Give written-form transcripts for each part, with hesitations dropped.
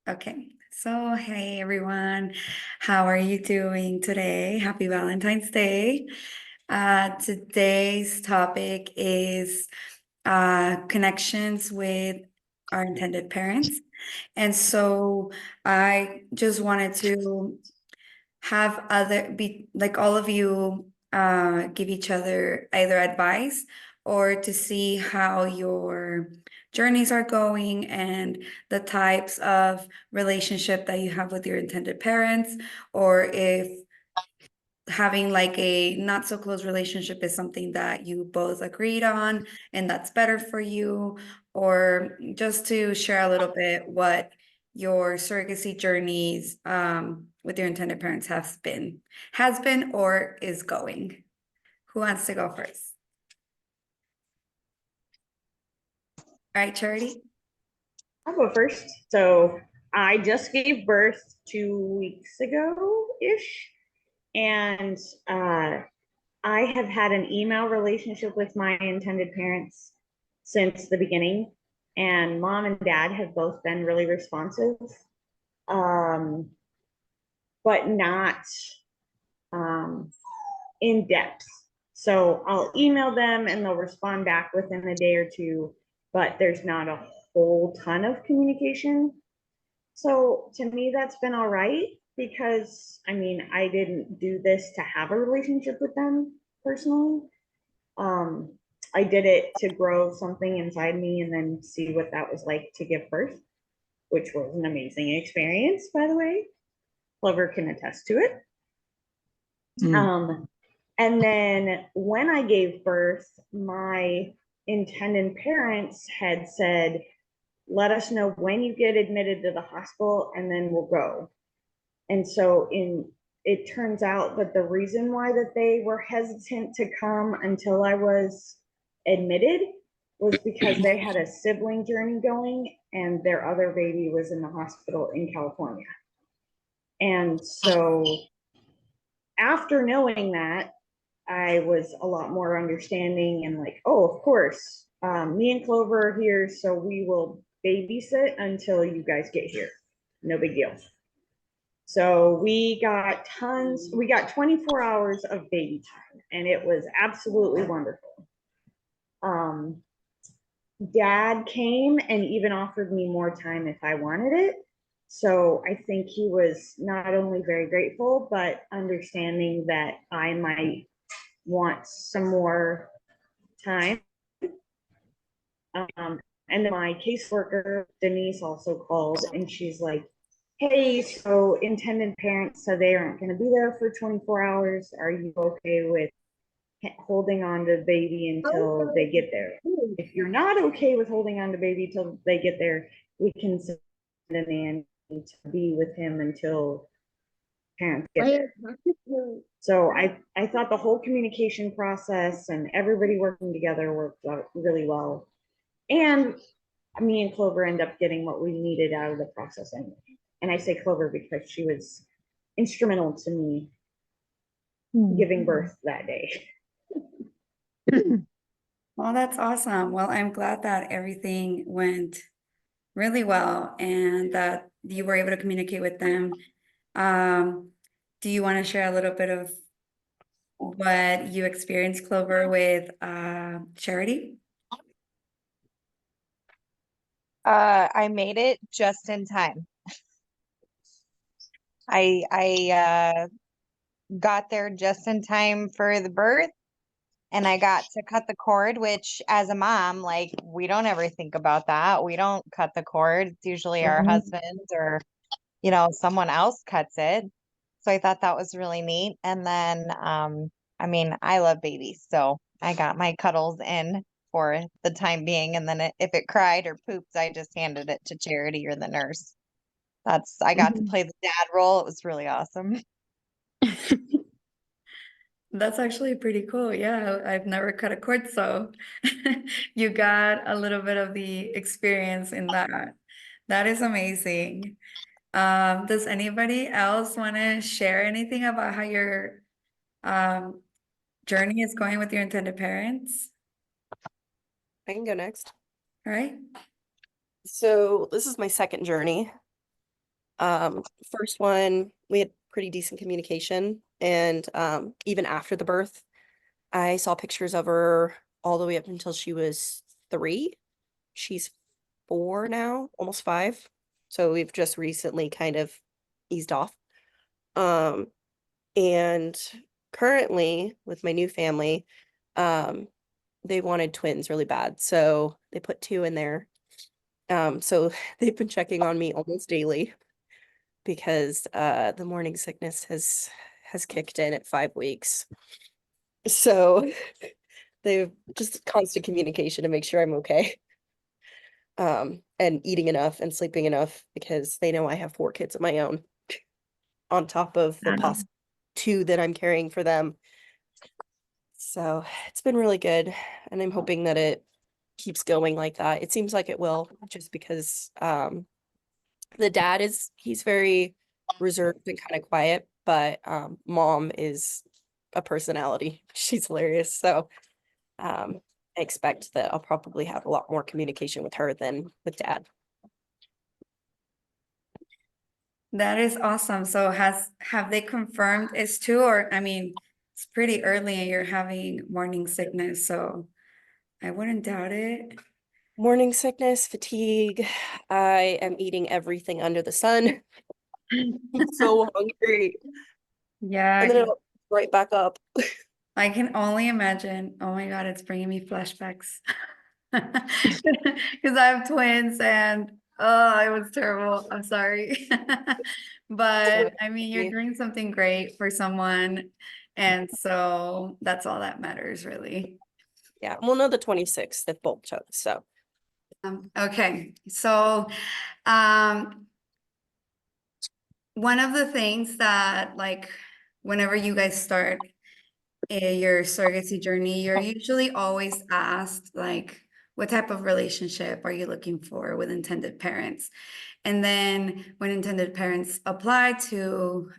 Okay, so hey everyone, how are you doing today? Happy Valentine's Day. Today's topic is connections with our intended parents. And so I just wanted to have other be like all of you give each other either advice or to see how your journeys are going and the types of relationship that you have with your intended parents, or if having like a not so close relationship is something that you both agreed on and that's better for you, or just to share a little bit what your surrogacy journeys with your intended parents has been or is going. Who wants to go first? All right, Charity. I'll go first. So I just gave birth 2 weeks ago-ish, and I have had an email relationship with my intended parents since the beginning, and mom and dad have both been really responsive, um, but not in depth. So I'll email them and they'll respond back within a day or two, but there's not a whole ton of communication. So to me, that's been all right because I mean, I didn't do this to have a relationship with them personally. Um, I did it to grow something inside me and then see what that was like to give birth, which was an amazing experience, by the way. Clover can attest to it. And then when I gave birth, my intended parents had said, let us know when you get admitted to the hospital and then we'll go. And so it turns out that the reason why that they were hesitant to come until I was admitted was because they had a sibling journey going and their other baby was in the hospital in California. And so after knowing that, I was a lot more understanding and like, oh, of course, me and Clover are here, so we will babysit until you guys get here. No big deal. So we got 24 hours of baby time, and it was absolutely wonderful. Dad came and even offered me more time if I wanted it. So I think he was not only very grateful, but understanding that I might want some more time. And then my caseworker, Denise, also called and she's like, hey, so intended parents said they aren't going to be there for 24 hours. Are you okay with holding on to the baby until they get there? If you're not okay with holding on to baby till they get there, we can send a nanny to be with him until parents get there. So I thought the whole communication process and everybody working together worked out really well. And me and Clover end up getting what we needed out of the process anyway. And I say Clover because she was instrumental to me giving birth that day. Well, that's awesome. Well, I'm glad that everything went really well and that you were able to communicate with them. Do you want to share a little bit of what you experienced, Clover, with Charity? I made it just in time. I got there just in time for the birth, and I got to cut the cord, which as a mom, like, we don't ever think about that. We don't cut the cord. It's usually our husbands or, someone else cuts it. So I thought that was really neat. And then, I mean, I love babies, so I got my cuddles in for the time being. And then if it cried or pooped, I just handed it to Charity or the nurse. I got to play the dad role. It was really awesome. That's actually pretty cool. Yeah, I've never cut a cord, so you got a little bit of the experience in that. That is amazing. Does anybody else want to share anything about how your um, journey is going with your intended parents? I can go next. All right. So this is my second journey. First one, we had pretty decent communication, and even after the birth, I saw pictures of her all the way up until she was 3. She's 4 now, almost 5. So we've just recently kind of eased off. Um, and currently with my new family, um, they wanted twins really bad. So they put 2 in there. So they've been checking on me almost daily because the morning sickness has kicked in at 5 weeks. So they've just constant communication to make sure I'm okay. And eating enough and sleeping enough because they know I have 4 kids of my own on top of the possible 2 that I'm carrying for them. So it's been really good, and I'm hoping that it keeps going like that. It seems like it will, just because the dad he's very reserved and kind of quiet, but mom is a personality. She's hilarious. So I expect that I'll probably have a lot more communication with her than with dad. That is awesome. So have they confirmed it's 2, or I mean, it's pretty early and you're having morning sickness, so I wouldn't doubt it. Morning sickness, fatigue. I am eating everything under the sun. I'm so hungry. And then Yeah, it'll right back up. I can only imagine. Oh my God, it's bringing me flashbacks. Because I have twins and oh, it was terrible. I'm sorry. But I mean, you're doing something great for someone. And so that's all that matters, really. Yeah, we'll know the 26th if both chose. So Okay, so um, one of the things that like whenever you guys start your surrogacy journey, you're usually always asked like, what type of relationship are you looking for with intended parents? And then when intended parents apply to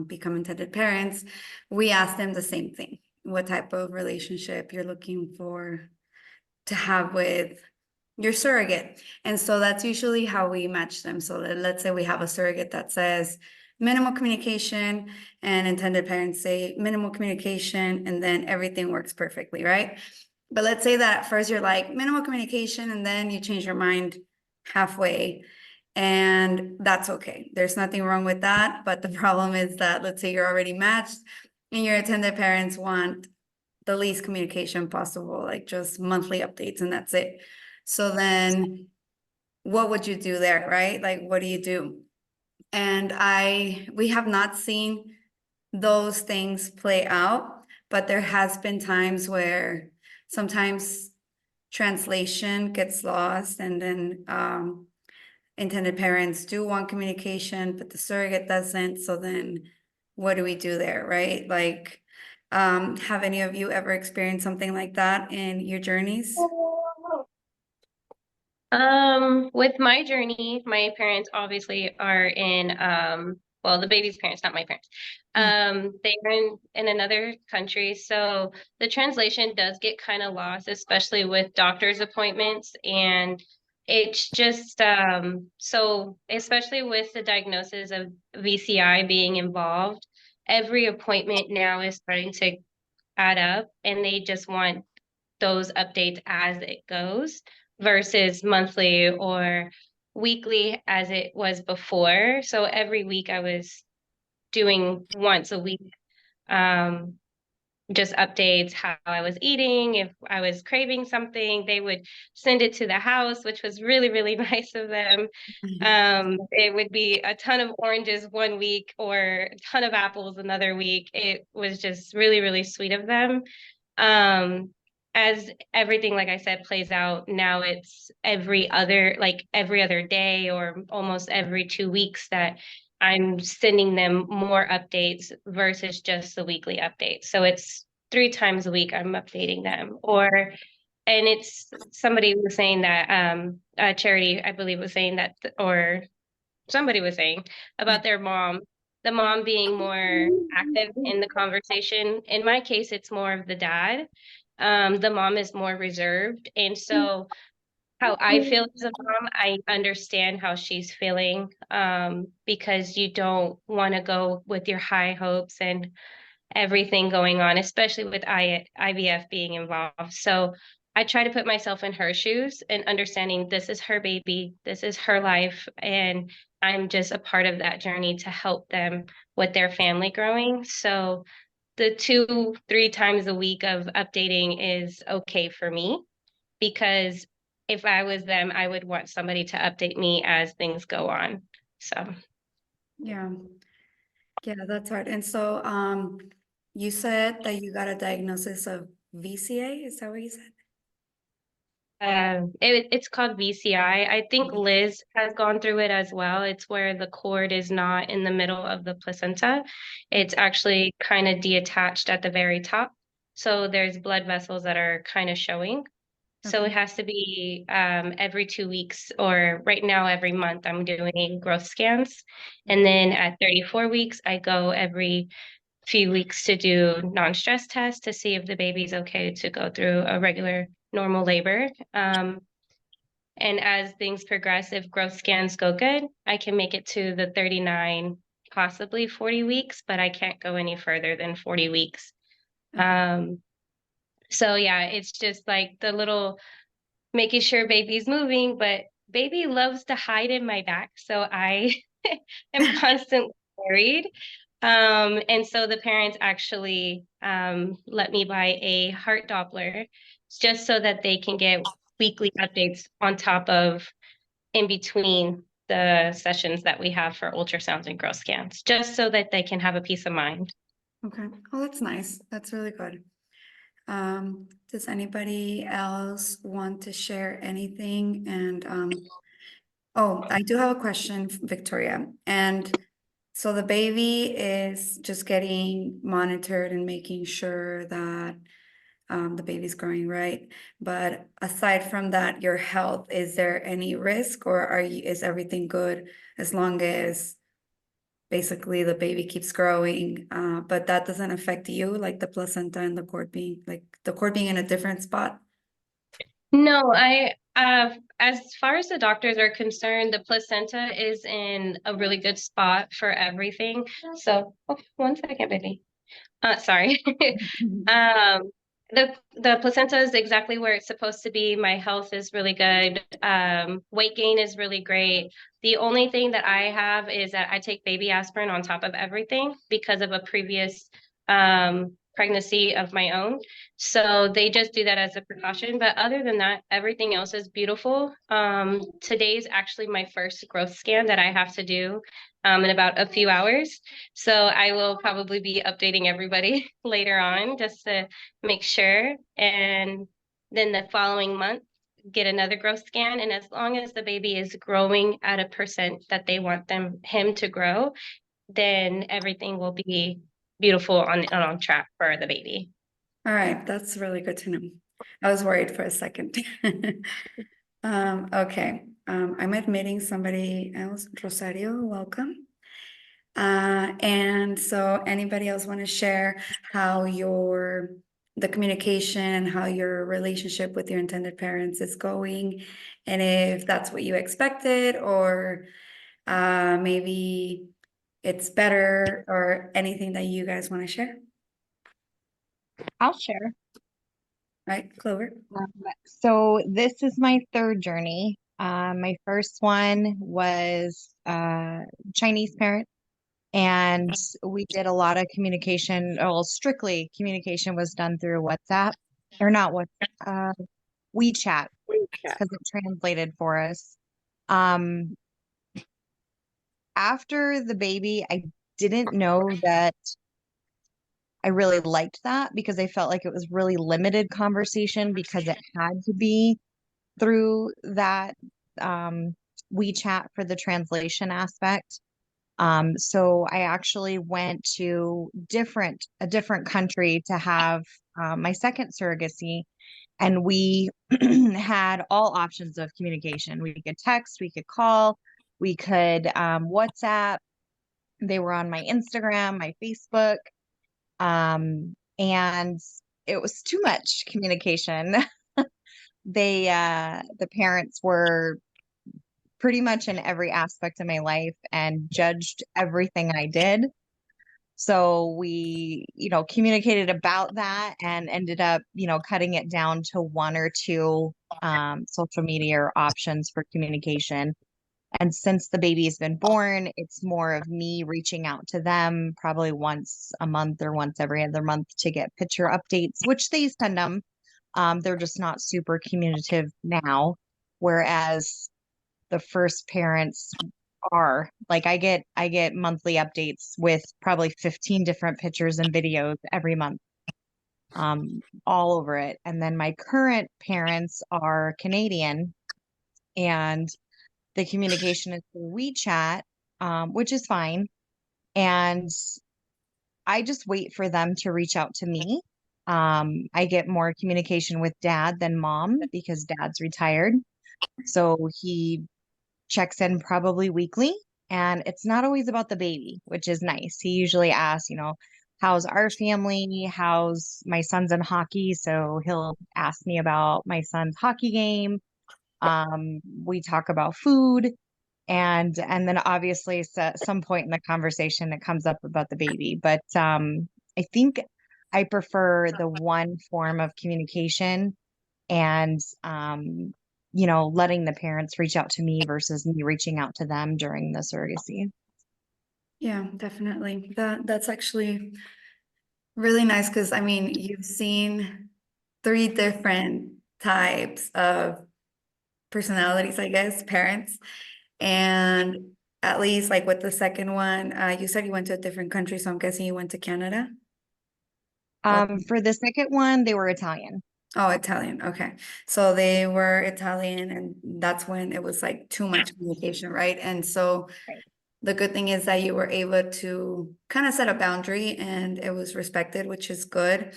become intended parents, we ask them the same thing. What type of relationship you're looking for to have with your surrogate. And so that's usually how we match them. So let's say we have a surrogate that says minimal communication and intended parents say minimal communication, and then everything works perfectly, right? But let's say that at first you're like minimal communication and then you change your mind halfway. And that's okay. There's nothing wrong with that. But the problem is that let's say you're already matched and your intended parents want the least communication possible, like just monthly updates and that's it. So then what would you do there, right? Like, what do you do? And we have not seen those things play out, but there has been times where sometimes translation gets lost and then intended parents do want communication, but the surrogate doesn't. So then what do we do there, right? Like, have any of you ever experienced something like that in your journeys? With my journey, my parents obviously are in well, the baby's parents, not my parents. They're in another country, so the translation does get kind of lost, especially with doctor's appointments, and it's just so especially with the diagnosis of VCI being involved, every appointment now is starting to add up, and they just want those updates as it goes versus monthly or weekly as it was before. So every week I was doing once a week, um, just updates how I was eating. If I was craving something, they would send it to the house, which was really, really nice of them. It would be a ton of oranges one week or a ton of apples another week. It was just really, really sweet of them. Um, as everything, like I said, plays out now, it's every other day or almost every 2 weeks that I'm sending them more updates versus just the weekly updates. So it's 3 times a week I'm updating them. And it's somebody was saying that Charity, I believe, was saying that, or somebody was saying about their mom, the mom being more active in the conversation. In my case, it's more of the dad. The mom is more reserved. And so how I feel as a mom, I understand how she's feeling, because you don't want to go with your high hopes and everything going on, especially with IVF being involved. So I try to put myself in her shoes and understanding this is her baby, this is her life, and I'm just a part of that journey to help them with their family growing. So the 2, 3 times a week of updating is okay for me, because if I was them, I would want somebody to update me as things go on. So Yeah. Yeah, that's hard. And so, you said that you got a diagnosis of VCA, is that what you said? it's called VCI. I think Liz has gone through it as well. It's where the cord is not in the middle of the placenta. It's actually kind of detached at the very top. So there's blood vessels that are kind of showing. So it Okay. has to be every 2 weeks, or right now every month I'm doing growth scans. And then at 34 weeks, I go every few weeks to do non-stress tests to see if the baby's okay to go through a regular normal labor. And as things progress, if growth scans go good, I can make it to the 39, possibly 40 weeks, but I can't go any further than 40 weeks. Okay. So yeah, it's just like the little making sure baby's moving, but baby loves to hide in my back. So I am constantly worried. And so the parents actually let me buy a heart Doppler just so that they can get weekly updates on top of in between the sessions that we have for ultrasounds and growth scans, just so that they can have a peace of mind. Okay. Oh, that's nice. That's really good. Does anybody else want to share anything? And oh, I do have a question, Victoria. And so the baby is just getting monitored and making sure that the baby's growing right. But aside from that, your health, is there any risk, or is everything good as long as basically the baby keeps growing, but that doesn't affect you, like the placenta and the cord being in a different spot? No, as far as the doctors are concerned, the placenta is in a really good spot for everything. So, oh, 1 second, baby. Sorry. Um, the placenta is exactly where it's supposed to be. My health is really good. Weight gain is really great. The only thing that I have is that I take baby aspirin on top of everything because of a previous pregnancy of my own. So they just do that as a precaution. But other than that, everything else is beautiful. Today's actually my first growth scan that I have to do in about a few hours. So I will probably be updating everybody later on just to make sure. And then the following month, get another growth scan. And as long as the baby is growing at a percent that they want him to grow, then everything will be beautiful on track for the baby. All right, that's really good to know. I was worried for a second. Okay, I'm admitting somebody else. Rosario, welcome. And so anybody else want to share how the communication, how your relationship with your intended parents is going, and if that's what you expected, or maybe it's better, or anything that you guys want to share? I'll share. Right, Clover? So this is my third journey. My first one was Chinese parent, and we did a lot of communication. Well, strictly communication was done through WhatsApp, or not what, WeChat, because it translated for us. After the baby, I didn't know that I really liked that, because I felt like it was really limited conversation because it had to be through that WeChat for the translation aspect. So I actually went to a different country to have my second surrogacy, and we had all options of communication. We could text, we could call, we could WhatsApp. They were on my Instagram, my Facebook, and it was too much communication. the parents were pretty much in every aspect of my life and judged everything I did. So we, communicated about that and ended up, cutting it down to one or two social media options for communication. And since the baby's been born, it's more of me reaching out to them probably once a month or once every other month to get picture updates, which they send them. They're just not super communicative now. Whereas the first parents are like, I get monthly updates with probably 15 different pictures and videos every month, all over it. And then my current parents are Canadian, and the communication is through WeChat, which is fine. And I just wait for them to reach out to me. I get more communication with dad than mom because dad's retired. So he checks in probably weekly, and it's not always about the baby, which is nice. He usually asks, how's our family? How's my son's in hockey? So he'll ask me about my son's hockey game. We talk about food, and then obviously at some point in the conversation it comes up about the baby. But I think I prefer the one form of communication, and letting the parents reach out to me versus me reaching out to them during the surrogacy. Yeah, definitely. That's actually really nice because I mean, you've seen 3 different types of personalities, I guess, parents. And at least like with the second one, you said you went to a different country, so I'm guessing you went to Canada. Or For the second one, they were Italian. oh, Italian. Okay. So they were Italian, and that's when it was like too much communication, right? And so Right. the good thing is that you were able to kind of set a boundary and it was respected, which is good.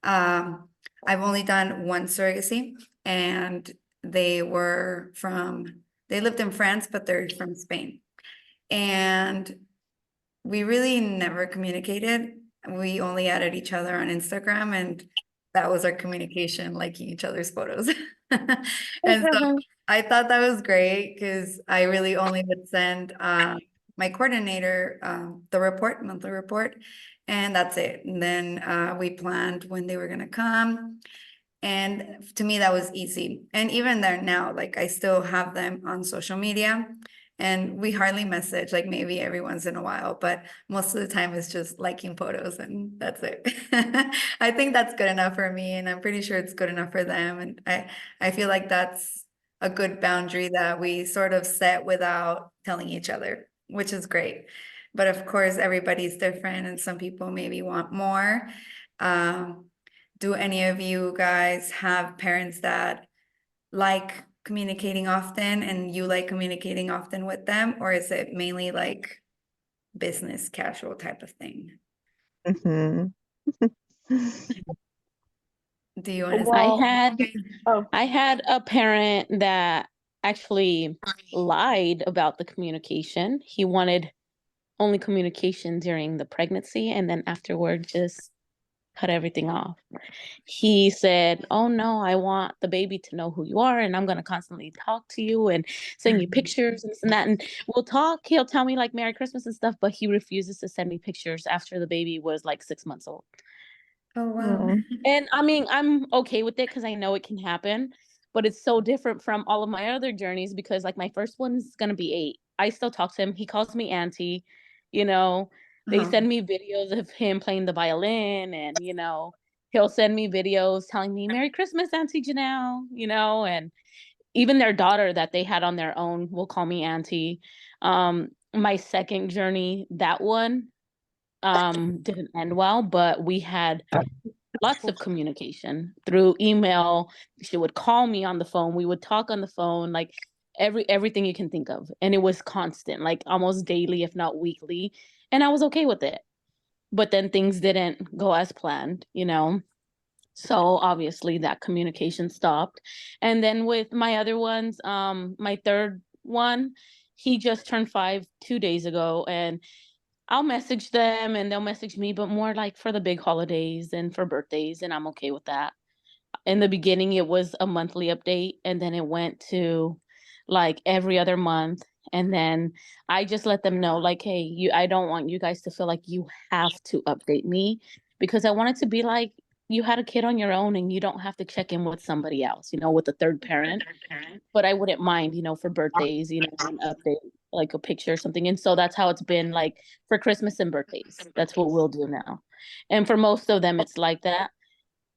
Um, I've only done one surrogacy, and they lived in France, but they're from Spain. And we really never communicated. We only added each other on Instagram, and that was our communication, liking each other's photos. And so I thought that was great because I really only would send my coordinator the monthly report, and that's it. And then we planned when they were gonna come. And to me, that was easy. And even there now, like I still have them on social media, and we hardly message, like maybe every once in a while, but most of the time it's just liking photos and that's it. I think that's good enough for me, and I'm pretty sure it's good enough for them. And I feel like that's a good boundary that we sort of set without telling each other, which is great. But of course, everybody's different, and some people maybe want more. Um, do any of you guys have parents that like communicating often and you like communicating often with them, or is it mainly like business casual type of thing? Mhm. Do you want to I Well, had oh, I had a parent that actually lied about the communication. He wanted only communication during the pregnancy and then afterward just cut everything off. He said, "Oh no, I want the baby to know who you are and I'm going to constantly talk to you and send you pictures and this and that, and we'll talk. He'll tell me like Merry Christmas and stuff, but he refuses to send me pictures after the baby was like 6 months old." Oh, wow. And I mean, I'm okay with it because I know it can happen, but it's so different from all of my other journeys because like my first one is gonna be 8. I still talk to him. He calls me auntie, you know. They Uh-huh. send me videos of him playing the violin, and he'll send me videos telling me Merry Christmas, Auntie Janelle, and even their daughter that they had on their own will call me auntie. My second journey, that one didn't end well, but we had lots of communication through email. She would call me on the phone. We would talk on the phone, like everything you can think of. And it was constant, like almost daily, if not weekly. And I was okay with it. But then things didn't go as planned. So obviously that communication stopped. And then with my other ones, my third one, he just turned 5 2 days ago, and I'll message them and they'll message me, but more like for the big holidays and for birthdays, and I'm okay with that. In the beginning, it was a monthly update, and then it went to like every other month. And then I just let them know, like, hey, I don't want you guys to feel like you have to update me, because I want it to be like you had a kid on your own and you don't have to check in with somebody else, with a third parent. But I wouldn't mind, for birthdays, an update, like a picture or something. And so that's how it's been, like, for Christmas and birthdays. That's what we'll do now. And for most of them, it's like that.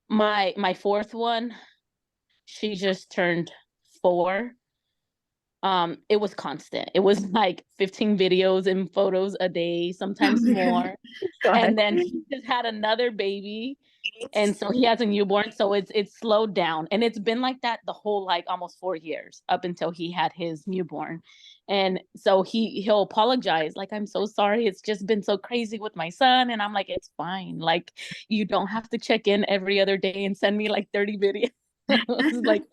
My fourth one, she just turned 4. It was constant. It was like 15 videos and photos a day, sometimes Oh my God. more. And then he just had another baby, and so he has a newborn, so it's slowed down, and it's been like that the whole, like, almost 4 years up until he had his newborn. And so he'll apologize, like, I'm so sorry, it's just been so crazy with my son. And I'm like, it's fine, like, you don't have to check in every other day and send me like 30 videos. Like,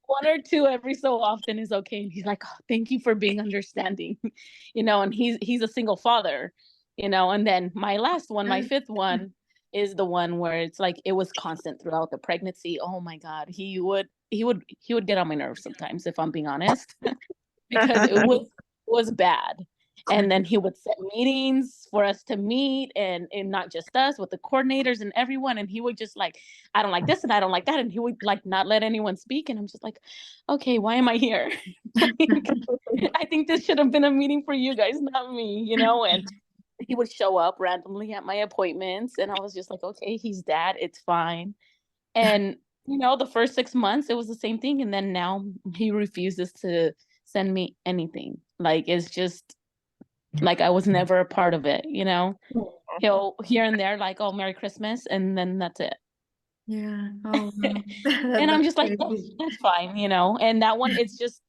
1 or 2 every so often is okay. And he's like, oh, thank you for being understanding. And he's a single father. And then my last one, my fifth one, is the one where it's like it was constant throughout the pregnancy. Oh my God, he would get on my nerves sometimes, if I'm being honest, because it was bad. And then he would set meetings for us to meet, and not just us, with the coordinators and everyone. And he would just like, I don't like this and I don't like that. And he would like not let anyone speak. And I'm just like, okay, why am I here? Like, I think this should have been a meeting for you guys, not me. And he would show up randomly at my appointments, and I was just like, okay, he's dad, it's fine. And the first 6 months it was the same thing, and then now he refuses to send me anything. Like, it's just like I was never a part of it. He'll here and there, like, oh, Merry Christmas, and then that's it. Yeah. Oh, wow. And I'm just like, crazy. that's fine. And that one, it's just,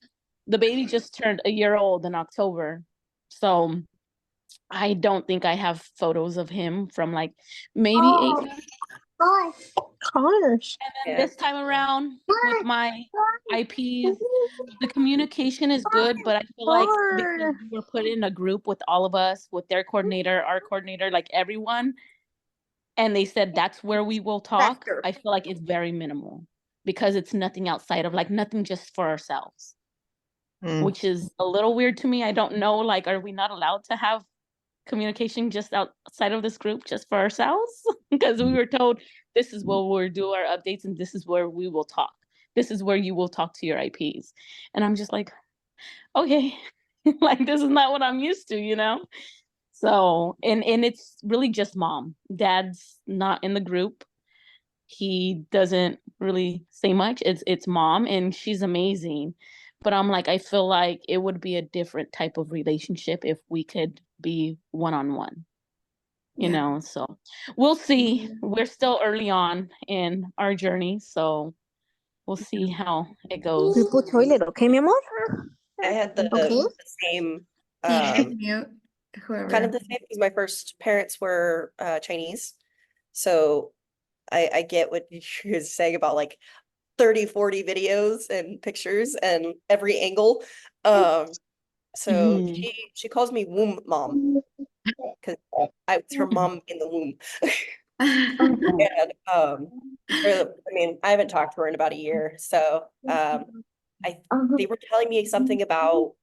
the baby just turned a year old in October, so I don't think I have photos of him from like maybe 8 months. Gosh. And then this time around with my IPs, the communication is good, but I feel like because we were put in a group with all of us, with their coordinator, our coordinator, like everyone, and they said that's where we will talk. I feel like it's very minimal, because it's nothing outside of, like, nothing just for ourselves, which is a little weird to me. I don't know, like, are we not allowed to have communication just outside of this group, just for ourselves? Because we were told this is where we'll do our updates, and this is where we will talk. This is where you will talk to your IPs. And I'm just like, okay, like, this is not what I'm used to. So, and it's really just mom. Dad's not in the group. He doesn't really say much. It's mom, and she's amazing. But I'm like, I feel like it would be a different type of relationship if we could be one-on-one, so we'll see. We're still early on in our journey, so we'll see how it goes. We put toilet, okay, mi amor? I had the Okay. same, Yeah, mute whoever. kind of the same, because my first parents were Chinese. So I get what you're saying about like 30, 40 videos and pictures and every angle. So Mhm. she calls me womb mom, because I was her mom in the womb. And I mean, I haven't talked to her in about a year. So they were telling me something about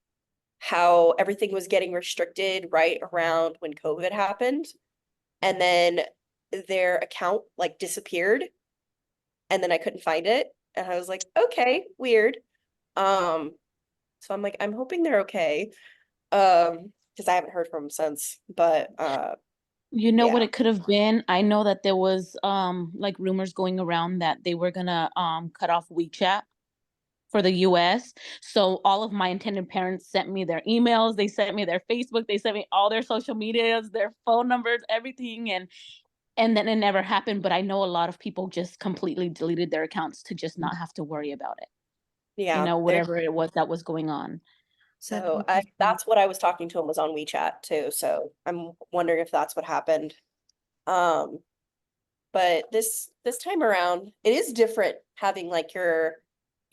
how everything was getting restricted right around when COVID happened. And then their account like disappeared, and then I couldn't find it. And I was like, okay, weird. So I'm like, I'm hoping they're okay. Because I haven't heard from them since. But You know what yeah. it could have been? I know that there was like rumors going around that they were gonna cut off WeChat for the US. So all of my intended parents sent me their emails, they sent me their Facebook, they sent me all their social medias, their phone numbers, everything. And then it never happened. But I know a lot of people just completely deleted their accounts to just not have to worry about it. Yeah. Whatever it was that was going on. So that's what I was talking to him, was on WeChat too. So I'm wondering if that's what happened. But this time around, it is different having like your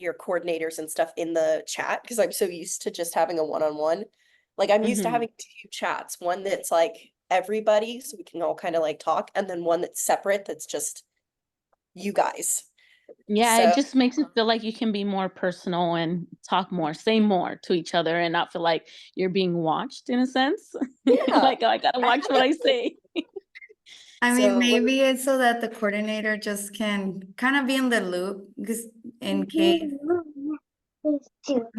coordinators and stuff in the chat, because I'm so used to just having a one-on-one. Like, I'm used to Mhm. having 2 chats, one that's like everybody, so we can all kind of like talk, and then one that's separate, that's just you guys. Yeah, So it just makes it feel like you can be more personal and talk more, say more to each other and not feel like you're being watched in a sense. yeah, Like, "Oh, I gotta watch what I say." I mean, so maybe it's so that the coordinator just can kind of be in the loop, because in case, I'm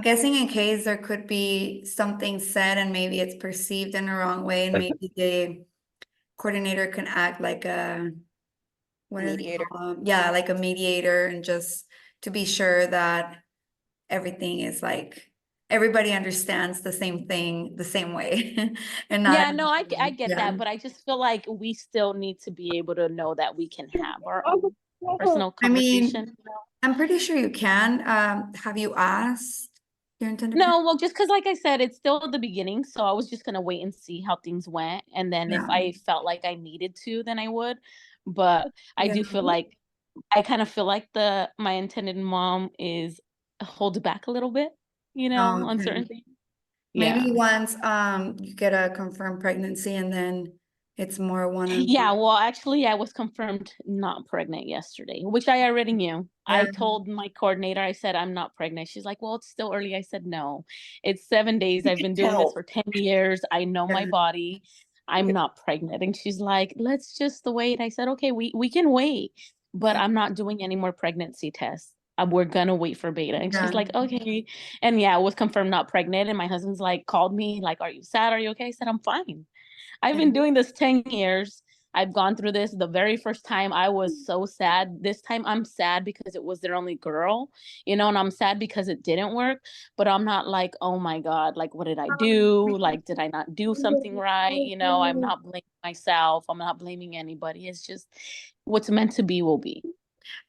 guessing in case there could be something said and maybe it's perceived in the wrong way, and maybe the coordinator can act like a, what do they mediator. call them? Yeah, like a mediator, and just to be sure that everything is like, everybody understands the same thing the same way and not, Yeah, no, I get yeah. that, but I just feel like we still need to be able to know that we can have our own personal I mean, conversation. I'm pretty sure you can. Have you asked your intended parent? No, well, just because, like I said, it's still the beginning, so I was just gonna wait and see how things went, and then if Yeah. I felt like I needed to, then I would. But I Yeah. do feel like I kind of feel like the my intended mom is holds back a little bit, Oh, on okay. certain things. Maybe Yeah. once you get a confirmed pregnancy, and then it's more one-on-one. Yeah, well, actually, I was confirmed not pregnant yesterday, which I already knew. I Yeah. told my coordinator, I said, I'm not pregnant. She's like, well, it's still early. I said, no, it's 7 days. You I've can been doing this tell. for 10 years. I know my Yeah. body. I'm not pregnant. And she's like, let's just wait. I said, okay, we can wait, but Yeah. I'm not doing any more pregnancy tests. We're gonna wait for beta. And she's Yeah. like, okay. And yeah, I was confirmed not pregnant. And my husband's like, called me, like, are you sad? Are you okay? I said, I'm fine. I've Yeah. been doing this 10 years. I've gone through this. The very first time I was so sad. This time I'm sad because it was their only girl, and I'm sad because it didn't work. But I'm not like, oh my God, like, what did I do? Like, did I not do something right? I'm not blaming myself. I'm not blaming anybody. It's just what's meant to be will be.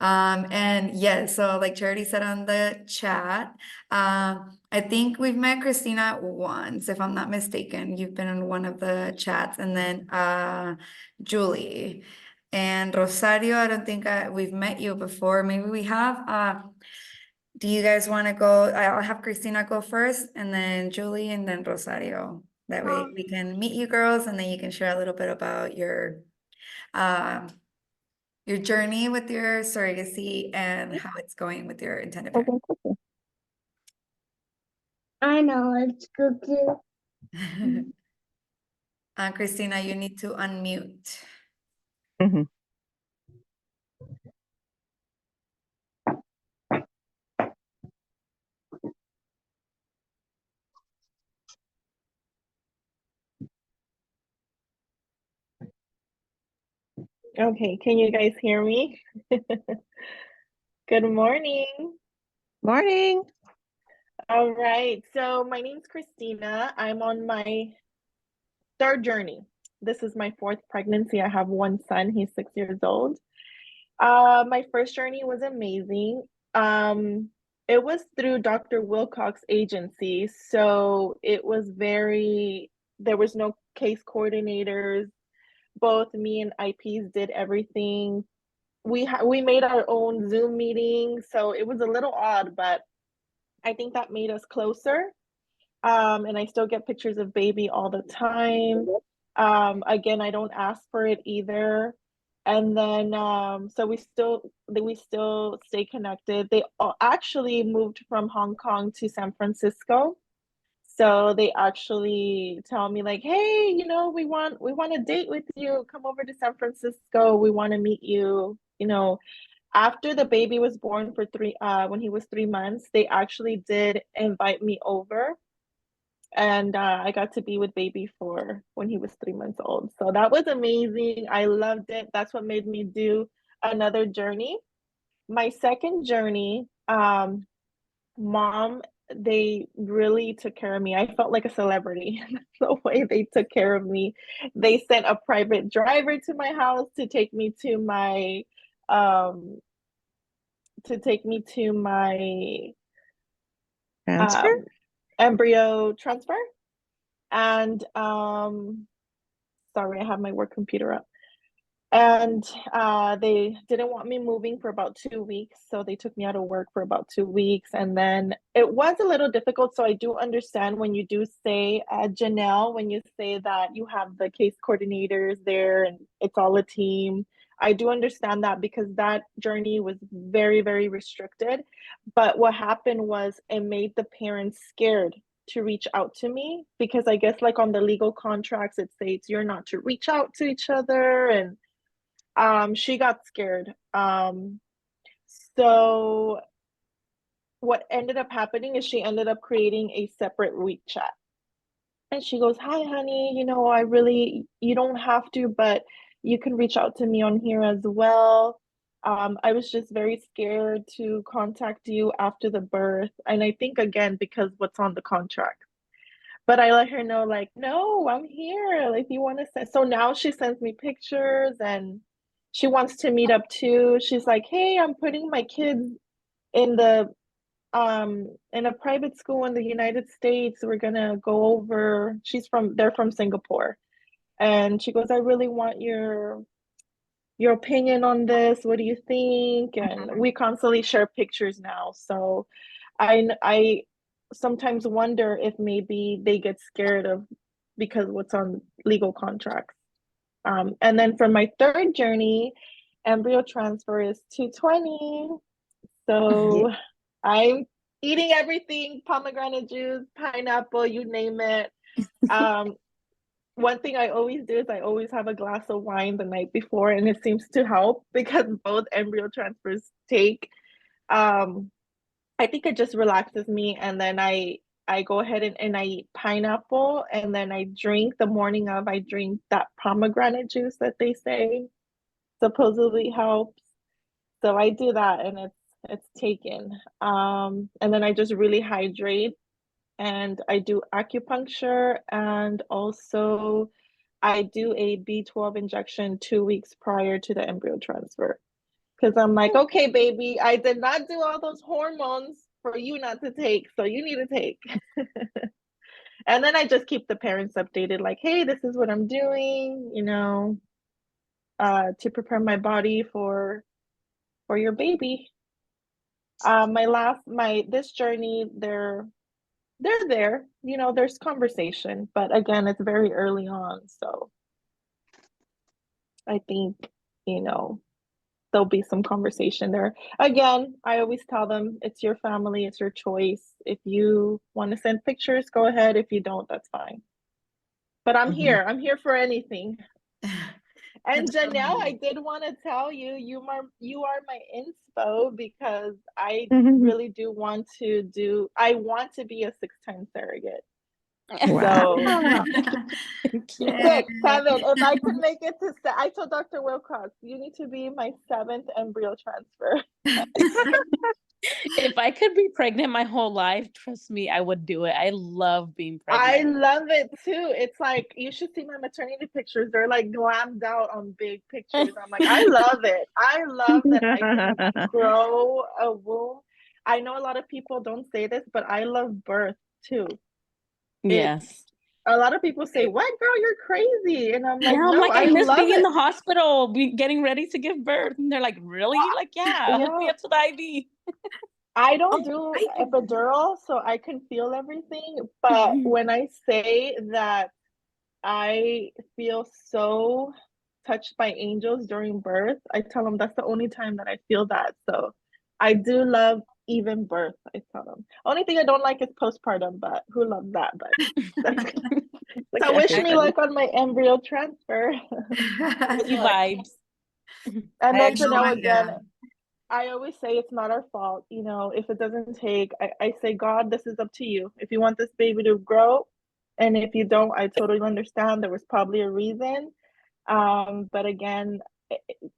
And yeah, so like Charity said on the chat, I think we've met Christina once, if I'm not mistaken. You've been in one of the chats, and then Julie and Rosario. I don't think we've met you before. Maybe we have. Do you guys want to go? I'll have Christina go first, and then Julie, and then Rosario. That way we can meet you girls, and then you can share a little bit about uh, your journey with your surrogacy and how it's going with your intended parent. I know, it's good too. Christina, you need to unmute. Mhm. Okay, can you guys hear me? Good morning. Morning. All right, so my name's Christina. I'm on my third journey. This is my fourth pregnancy. I have one son, he's 6 years old. My first journey was amazing. It was through Dr. Wilcox's agency, so there was no case coordinators. Both me and IPs did everything. We made our own Zoom meeting, so it was a little odd, but I think that made us closer. And I still get pictures of baby all the time. Again, I don't ask for it either. And then so we still stay connected. They actually moved from Hong Kong to San Francisco. So they actually tell me like, hey, we want a date with you. Come over to San Francisco. We want to meet you. After the baby was born when he was 3 months, they actually did invite me over, and I got to be with baby for when he was 3 months old. So that was amazing. I loved it. That's what made me do another journey. My second journey, mom, they really took care of me. I felt like a celebrity the way they took care of me. They sent a private driver to my house to take me to my um Transfer? um, embryo transfer. And sorry, I have my work computer up. And they didn't want me moving for about 2 weeks, so they took me out of work for about 2 weeks. And then it was a little difficult, so I do understand when you do say, Janelle, when you say that you have the case coordinators there and it's all a team. I do understand that because that journey was very, very restricted. But what happened was it made the parents scared to reach out to me because I guess like on the legal contracts it states you're not to reach out to each other, and she got scared. So what ended up happening is she ended up creating a separate WeChat. And she goes, "Hi, honey, you don't have to, but you can reach out to me on here as well. I was just very scared to contact you after the birth." And I think, again, because what's on the contract. But I let her know, like, "No, I'm here. Like, you want to send." So now she sends me pictures and she wants to meet up too. She's like, "Hey, I'm putting my kids in in a private school in the United States. We're gonna go over." They're from Singapore. And she goes, "I really want your opinion on this. What do you think?" And we constantly share pictures now. So I sometimes wonder if maybe they get scared of because what's on legal contracts. And then for my third journey, embryo transfer is 220. So I'm eating everything, pomegranate juice, pineapple, you name it. One thing I always do is I always have a glass of wine the night before, and it seems to help because both embryo transfers take. I think it just relaxes me, and then I go ahead and I eat pineapple, and then I drink the morning of. I drink that pomegranate juice that they say supposedly helps. So I do that, and it's taken. And then I just really hydrate, and I do acupuncture, and also I do a B12 injection 2 weeks prior to the embryo transfer. Because I'm like, "Okay, baby, I did not do all those hormones for you not to take, so you need to take." And then I just keep the parents updated, like, "Hey, this is what I'm doing, to prepare my body for your baby." This journey, they're there, there's conversation, but again, it's very early on. So I think, there'll be some conversation there. Again, I always tell them it's your family, it's your choice. If you want to send pictures, go ahead. If you don't, that's fine. But I'm here. I'm here for anything. And Janelle, I did want to tell you, you are my inspo because I really do want I want to be a 6-time surrogate. Wow. So 6, 7. If I could make it to, I told Dr. Wilcox, you need to be my 7th embryo transfer. If I could be pregnant my whole life, trust me, I would do it. I love being I pregnant. love it too. It's like, you should see my maternity pictures. They're like glammed out on big pictures. I'm like, I love it. I love that I can grow a womb. I know a lot of people don't say this, but I love birth too. Yes. A lot of people say, "What, girl, you're crazy." And I'm like, Yeah, I'm "No, like, I I miss love being in it." the hospital, getting ready to give birth. And they're like, really? Like, yeah, hook me Yeah. up to the IV. I don't do epidural, so I can feel everything. But when I say that I feel so touched by angels during birth, I tell them that's the only time that I feel that. So I do love even birth, I tell them. Only thing I don't like is postpartum, but who loves that? But that's good. Like, So wish me everybody. luck on my embryo transfer. You vibes. And I then agree. Janelle, again, I always say it's not our fault. If it doesn't take, I say, "God, this is up to you. If you want this baby to grow, and if you don't, I totally understand. There was probably a reason." But again,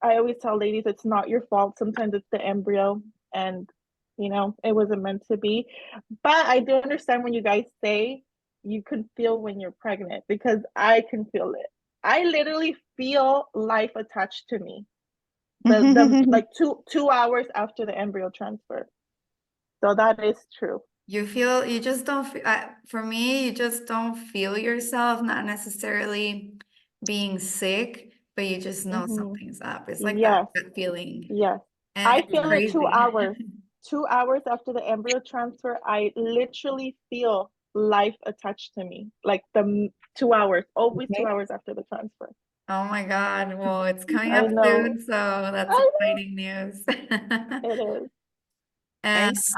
I always tell ladies it's not your fault. Sometimes it's the embryo, and it wasn't meant to be. But I do understand when you guys say you can feel when you're pregnant, because I can feel it. I literally feel life attached to me. The like 2 hours after the embryo transfer. So that is true. You just don't, for me, you just don't feel yourself, not necessarily being sick, but you just know something's up. It's like that Yes, gut feeling. yes. And I it's feel it 2 crazy. hours. 2 hours after the embryo transfer, I literally feel life attached to me. Like the 2 hours, always 2 hours after the transfer. Oh my God. Well, it's coming I up know. soon, so that's I exciting news. know it is. And Nice.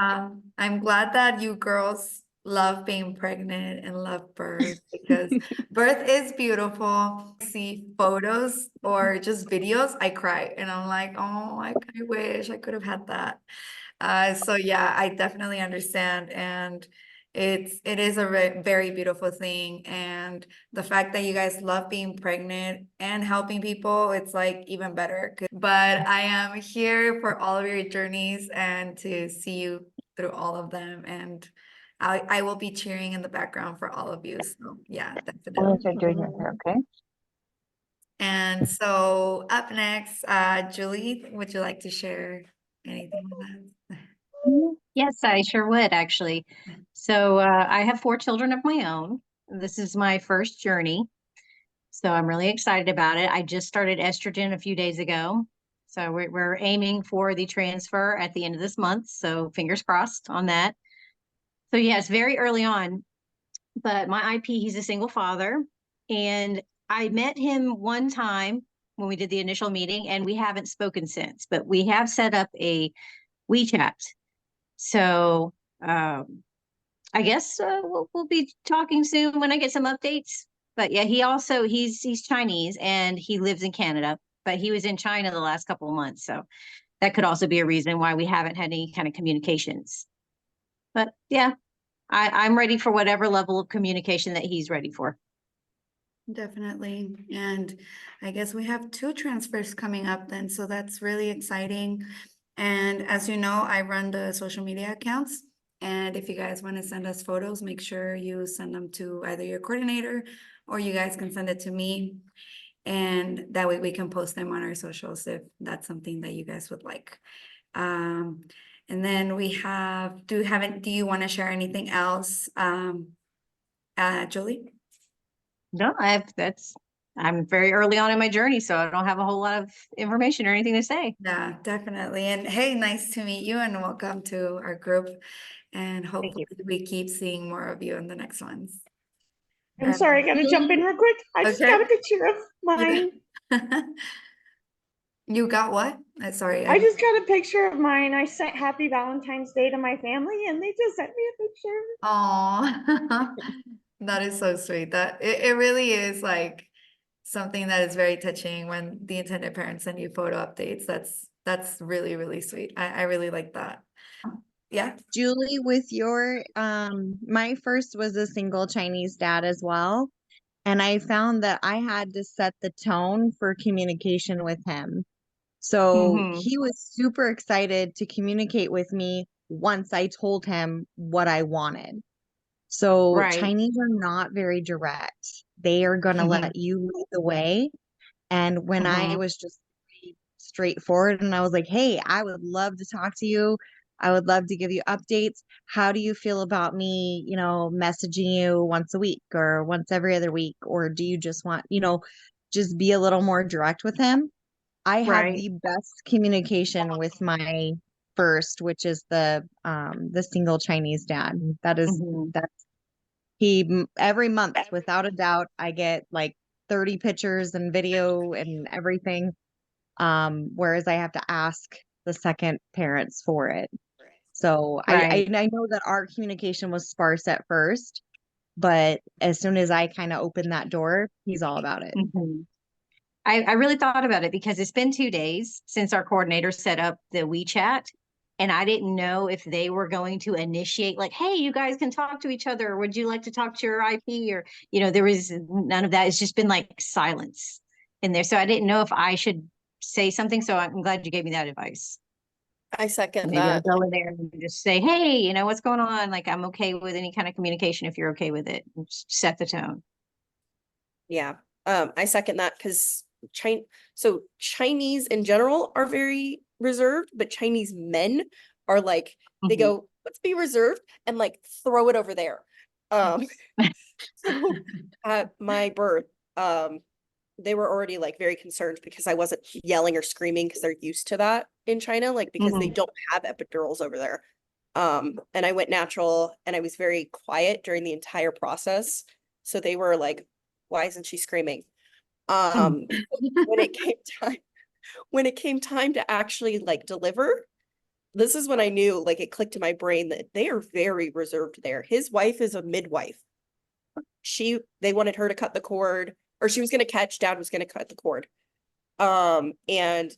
I'm glad that you girls love being pregnant and love birth because birth is beautiful. I see photos or just videos, I cry and I'm like, oh, I wish I could have had that. So yeah, I definitely understand, and it is a very beautiful thing, and the fact that you guys love being pregnant and helping people, it's like even better. But I am here for all of your journeys and to see you through all of them, and I will be cheering in the background for all of you. So yeah, I'm definitely. gonna start doing it here, okay? And so up next, Julie, would you like to share anything with us? Yes, I sure would actually. So I have 4 children of my own. This is my first journey. So I'm really excited about it. I just started estrogen a few days ago. So we're aiming for the transfer at the end of this month. So fingers crossed on that. So yeah, it's very early on, but my IP, he's a single father. And I met him one time when we did the initial meeting, and we haven't spoken since, but we have set up a WeChat. So I guess we'll be talking soon when I get some updates. But yeah, he's Chinese and he lives in Canada, but he was in China the last couple of months, so that could also be a reason why we haven't had any kind of communications. But yeah, I'm ready for whatever level of communication that he's ready for. Definitely. And I guess we have 2 transfers coming up then, so that's really exciting. And as you know, I run the social media accounts. And if you guys want to send us photos, make sure you send them to either your coordinator or you guys can send it to me. And that way we can post them on our socials if that's something that you guys would like. And then we have, do you want to share anything else, Julie? No, I'm very early on in my journey, so I don't have a whole lot of information or anything to say. Yeah, definitely. And hey, nice to meet you and welcome to our group. And Thank hopefully you. we keep seeing more of you in the next ones. I'm sorry, I gotta jump in real quick. I just got a Okay. picture of mine. You got what? Sorry. I just got a picture of mine. I sent Happy Valentine's Day to my family and they just sent me a picture. Oh, that is so sweet. That it really is like something that is very touching when the intended parents send you photo updates. That's really, really sweet. I really like that. Yeah. Julie, with your my first was a single Chinese dad as well. And I found that I had to set the tone for communication with him. So Mm-hmm. he was super excited to communicate with me once I told him what I wanted. So Right. Chinese are not very direct. They are going to Mm-hmm. let you lead the way. And when I Mm-hmm. was just straightforward and I was like, hey, I would love to talk to you. I would love to give you updates. How do you feel about me, messaging you once a week or once every other week? Or do you just want, just be a little more direct with him? I had Right. the best communication with my first, which is the single Chinese dad. Mm-hmm. That's every month, without a doubt, I get like 30 pictures and video and everything. Whereas I have to ask the second parents for it. So Right. I know that our communication was sparse at first, but as soon as I kind of opened that door, he's all about it. Mm-hmm. I really thought about it because it's been 2 days since our coordinator set up the WeChat. And I didn't know if they were going to initiate, like, hey, you guys can talk to each other. Would you like to talk to your IP? Or, there was none of that. It's just been like silence in there. So I didn't know if I should say something. So I'm glad you gave me that advice. I second Maybe I'll that. go in there and just say, hey, what's going on? Like, I'm okay with any kind of communication if you're okay with it. And just set the tone. Yeah. I second that because Chinese in general are very reserved, but Chinese men are like, they Mhm. go, let's be reserved and like throw it over there. So at my birth, they were already like very concerned because I wasn't yelling or screaming because they're used to that in China, like because they Mhm. don't have epidurals over there. And I went natural and I was very quiet during the entire process. So they were like, why isn't she screaming? When it came time, when it came time to actually like deliver, this is when I knew, like, it clicked in my brain that they are very reserved there. His wife is a midwife. They wanted her to cut the cord, or she was going to catch, dad was going to cut the cord. And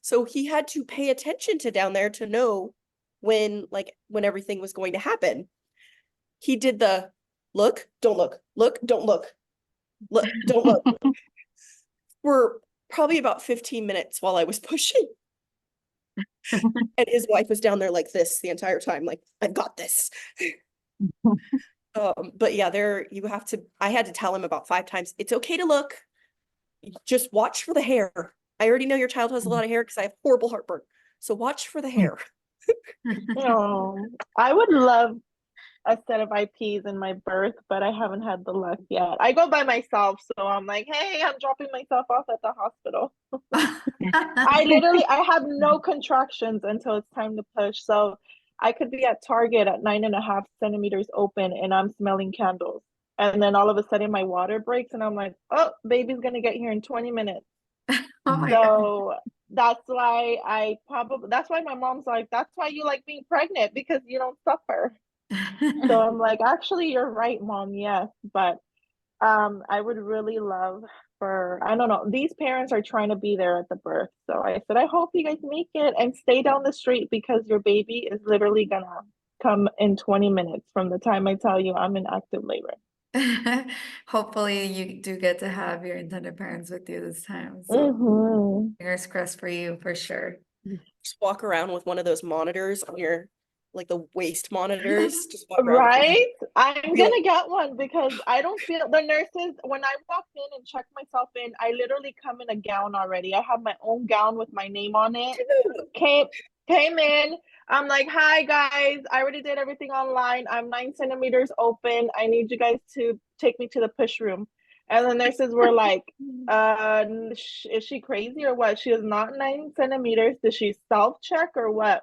so he had to pay attention to down there to know when everything was going to happen. He did the look, don't look, don't look, don't look for probably about 15 minutes while I was pushing. And his wife was down there like this the entire time, like, I've got this. But yeah, I had to tell him about 5 times, it's okay to look, just watch for the hair. I already know your child has a lot of hair because I have horrible heartburn. So watch for the hair. Oh, I would love a set of IPs in my birth, but I haven't had the luck yet. I go by myself, so I'm like, hey, I'm dropping myself off at the hospital. I have no contractions until it's time to push. So I could be at Target at 9.5 centimeters open and I'm smelling candles. And then all of a sudden my water breaks and I'm like, oh, baby's gonna get here in 20 minutes. Oh my So that's why that's why my mom's like, that's why you like being pregnant, because you don't suffer. So I'm like, actually, you're right, mom. Yes. But I would really love I don't know, these parents are trying to be there at the birth. So I said, I hope you guys make it and stay down the street, because your baby is literally gonna come in 20 minutes from the time I tell you I'm in active labor. Hopefully you do get to have your intended parents with you this time. So fingers crossed for you for sure. Just walk around with one of those monitors on your, like, the waist monitors. Just walk around with Right? I'm Feel- gonna get one, because I don't feel the nurses, when I walked in and checked myself in, I literally come in a gown already. I have my own gown with my name on it. Came in. I'm like, hi guys, I already did everything online. I'm 9 centimeters open. I need you guys to take me to the push room. And the nurses were like, is she crazy or what? She is not 9 centimeters. Did she self-check or what?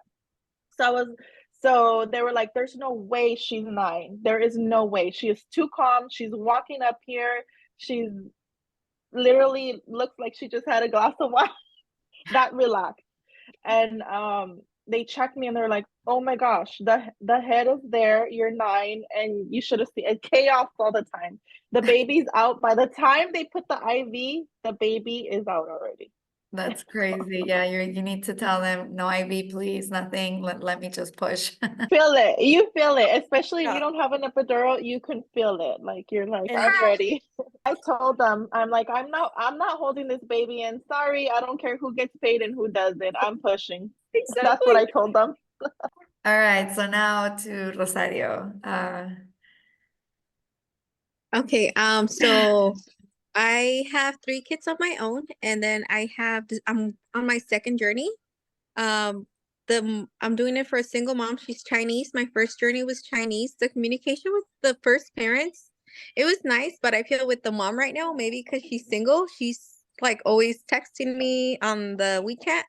So they were like, there's no way she's 9. There is no way. She is too calm. She's walking up here. She's literally looks like she just had a glass of wine. That relaxed. And they checked me and they're like, oh my gosh, the head is there, you're 9, and you should have seen it. Chaos all the time. The baby's out. By the time they put the IV, the baby is out already. That's crazy. Yeah, you need to tell them no IV, please, nothing. Let me just push. Feel it. You feel it, especially if Yeah. you don't have an epidural. You can feel it. Like you're like, And- I'm ready. I told them, I'm like, I'm not holding this baby in. Sorry, I don't care who gets paid and who does it. I'm pushing. That's what I told them. All right, so now to Rosario. Okay, so I have 3 kids of my own, and then I'm on my second journey. I'm doing it for a single mom. She's Chinese. My first journey was Chinese. The communication with the first parents, it was nice, but I feel with the mom right now, maybe because she's single, she's like always texting me on the WeChat.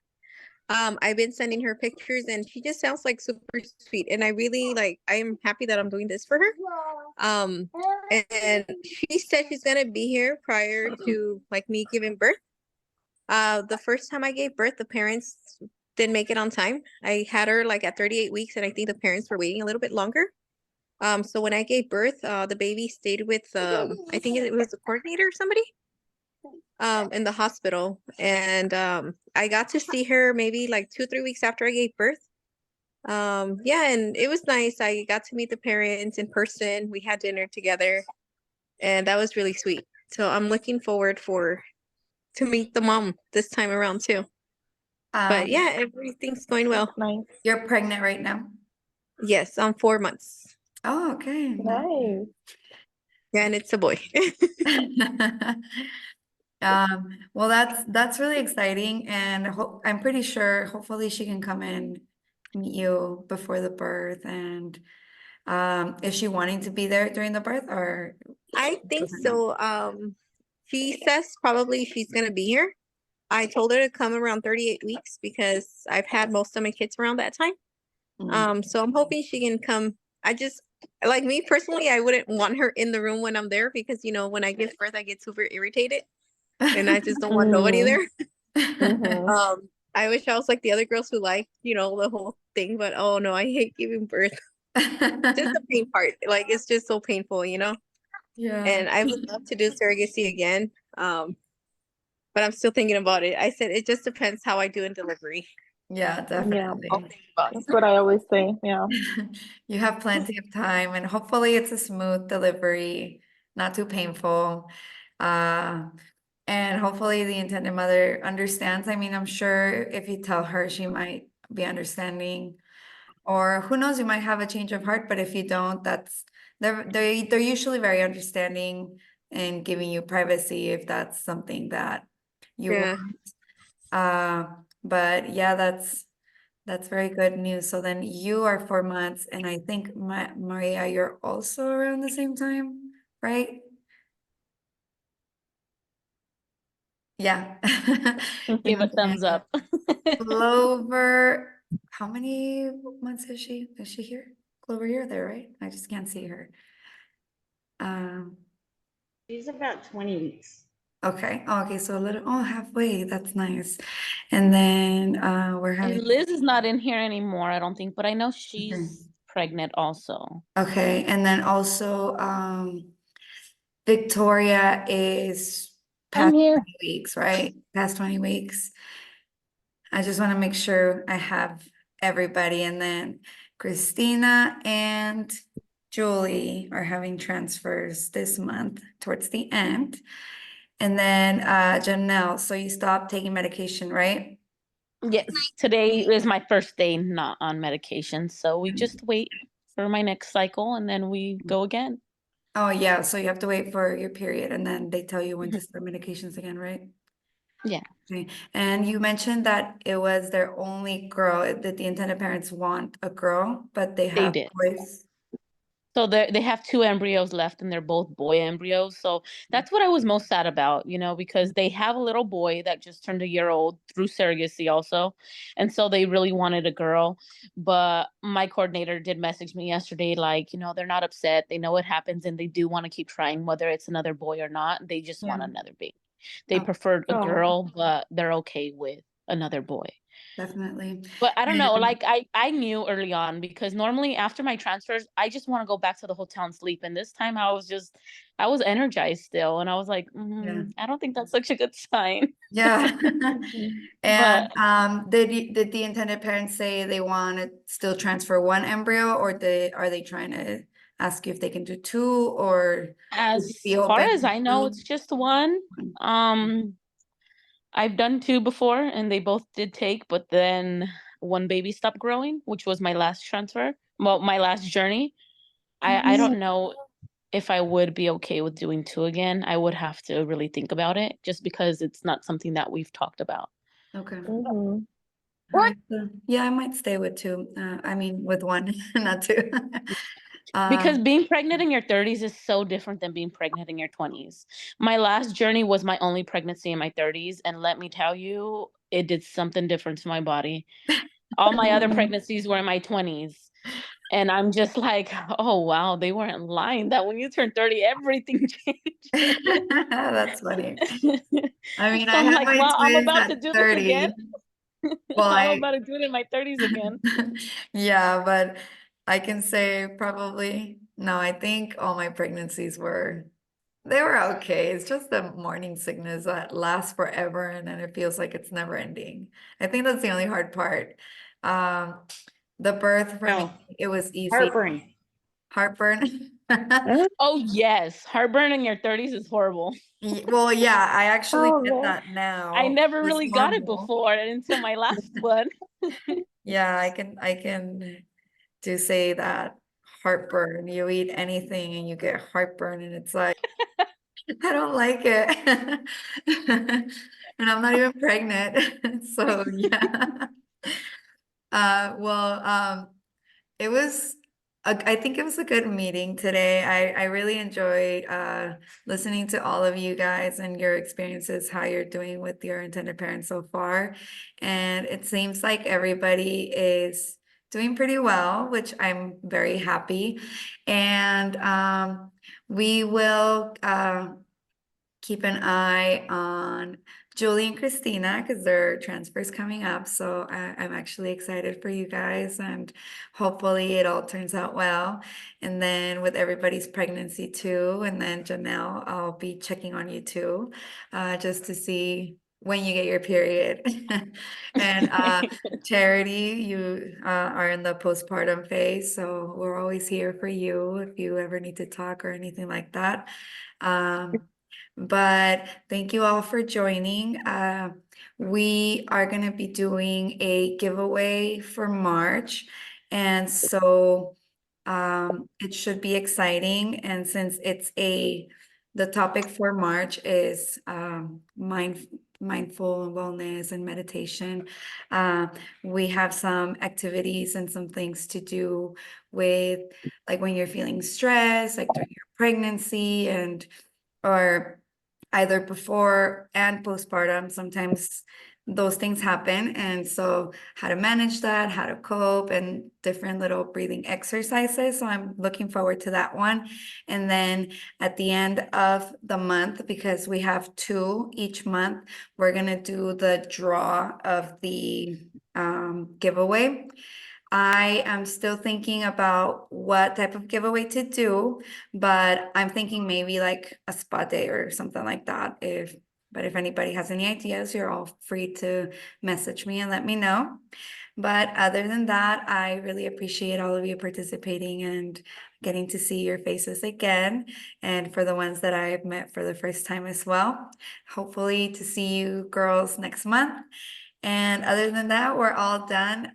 I've been sending her pictures and she just sounds like super sweet. And I really I'm happy that I'm doing this for her. And she said she's gonna be here prior to like me giving birth. The first time I gave birth, the parents didn't make it on time. I had her like at 38 weeks, and I think the parents were waiting a little bit longer. So when I gave birth, the baby stayed with I think it was the coordinator or somebody in the hospital, and I got to see her maybe like 2-3 weeks after I gave birth. Yeah, and it was nice. I got to meet the parents in person. We had dinner together, and that was really sweet. So I'm looking forward to meet the mom this time around too. But yeah, everything's going well. Nice. You're pregnant right now? Yes, I'm 4 months. Oh, okay. Nice. Yeah, and it's a boy. Well, that's really exciting, and I'm pretty sure hopefully she can come and meet you before the birth. And is she wanting to be there during the birth, or I think doesn't know? so. She says probably she's gonna be here. I told her to come around 38 weeks because I've had most of my kids around that time. So I'm hoping she can come. I just like me personally, I wouldn't want her in the room when I'm there because when I give birth, I get super irritated. and I just don't want nobody there. Mhm. I wish I was like the other girls who like, the whole thing, but oh no, I hate giving birth. Just the pain part. Like it's just so painful. Yeah, And I would love to do surrogacy again. But I'm still thinking about it. I said it just depends how I do in delivery. yeah, Yeah, I'll definitely. think about it. that's what I always say. Yeah. You have plenty of time, and hopefully it's a smooth delivery, not too painful. Uh, and hopefully the intended mother understands. I mean, I'm sure if you tell her, she might be understanding. Or who knows, you might have a change of heart, but if you don't, they're usually very understanding and giving you privacy if that's something that you Yeah. want. Uh, but yeah, that's very good news. So then you are 4 months, and I think Maria, you're also around the same time, right? Yeah. Give a And thumbs then up. Clover, how many months is she? Is she here? Clover, you're there, right? I just can't see her. Um, She's about 20 weeks. okay. Oh, okay, so a little, oh, halfway. That's nice. And then we're And having, Liz is not in here anymore, I don't think, but I know okay. she's pregnant also. Okay, and then also Victoria is I'm past here. 20 weeks, right? Past 20 weeks. I just want to make sure I have everybody. And then Christina and Julie are having transfers this month towards the end. And then Janelle, so you stopped taking medication, right? Yes, today is my first day not on medication, so we just wait for my next cycle and then we go again. Oh yeah, so you have to wait for your period and then they tell you when to Mhm. start medications again, right? Yeah, Okay. And you mentioned that it was their only girl, that the intended parents want a girl, but they they have did. boys. So they have two embryos left and they're both boy embryos. So that's what I was most sad about, because they have a little boy that just turned a year old through surrogacy also. And so they really wanted a girl. But my coordinator did message me yesterday, like, they're not upset. They know what happens and they do want to keep trying, whether it's another boy or not. They just want Yeah. another baby. They Oh, preferred a Oh, girl, but they're okay with another boy. definitely. But I don't know, And like I knew early on because normally after my transfers, I just want to go back to the hotel and sleep. And this time I was energized still. And I was like, yeah. I don't think that's such a good sign. Yeah. And But did the intended parents say they want to still transfer one embryo, or are they trying to ask you if they can do two, or would you as be far open as I know, to it's just one. Um, I've done two before and they both did take, but then one baby stopped growing, which was my last transfer. Well, my last journey. I Mhm. don't know if I would be okay with doing two again. I would have to really think about it just because it's not something that we've talked about. Okay. Mhm. Yeah, I might stay with two. I mean, with one, not two. Because Um, being pregnant in your 30s is so different than being pregnant in your 20s. My last journey was my only pregnancy in my 30s. And let me tell you, it did something different to my body. All my other pregnancies were in my 20s. And I'm just like, oh, wow, they weren't lying that when you turn 30, everything changes. that's funny. I mean, So I I'm had like, my wow, I'm twins about at to do this again. 30. Well, I'm about to do it in my 30s again. yeah, but I can say probably, no, I think all my pregnancies they were okay. It's just the morning sickness that lasts forever and then it feels like it's never ending. I think that's the only hard part. Um, the birth for me, no, it was easy. heartburn. Heartburn. Oh, yes. Heartburn in your 30s is horrible. Well, yeah, I actually Oh get man. that I now. never It's really got it normal. before until my last one. Yeah, I can do say that heartburn. You eat anything and you get heartburn, and it's like I don't like it. And I'm not even pregnant. So yeah. Well, it was I think it was a good meeting today. I really enjoyed listening to all of you guys and your experiences, how you're doing with your intended parents so far. And it seems like everybody is doing pretty well, which I'm very happy. And we will keep an eye on Julie and Christina because their transfer's coming up. So I'm actually excited for you guys, and hopefully it all turns out well. And then with everybody's pregnancy too, and then Janelle, I'll be checking on you too, just to see when you get your period. And Charity, you are in the postpartum phase, so we're always here for you if you ever need to talk or anything like that. But thank you all for joining. We are going to be doing a giveaway for March, and so it should be exciting. And since the topic for March is mindful wellness and meditation, we have some activities and some things to do with, like, when you're feeling stressed, like during your pregnancy, and or either before and postpartum. Sometimes those things happen, and so how to manage that, how to cope, and different little breathing exercises. So I'm looking forward to that one. And then at the end of the month, because we have 2 each month, we're gonna do the draw of the giveaway. I am still thinking about what type of giveaway to do, but I'm thinking maybe like a spa day or something like that. But if anybody has any ideas, you're all free to message me and let me know. But other than that, I really appreciate all of you participating and getting to see your faces again. And for the ones that I have met for the first time as well, hopefully to see you girls next month. And other than that, we're all done.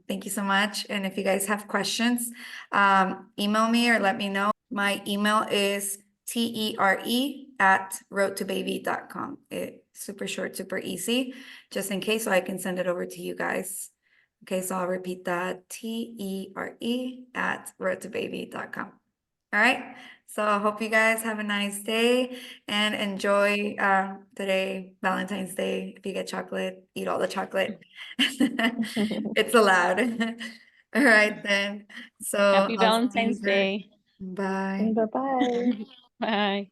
Thank you so much. And if you guys have questions, email me or let me know. My email is tere@roadtobaby.com. It's super short, super easy, just in case, so I can send it over to you guys. Okay, so I'll repeat that, tere@roadtobaby.com. All right, so I hope you guys have a nice day and enjoy today, Valentine's Day. If you get chocolate, eat all the chocolate. It's allowed. All right then. So Happy I'll see you Valentine's guys. Day. Bye. Bye-bye. Bye.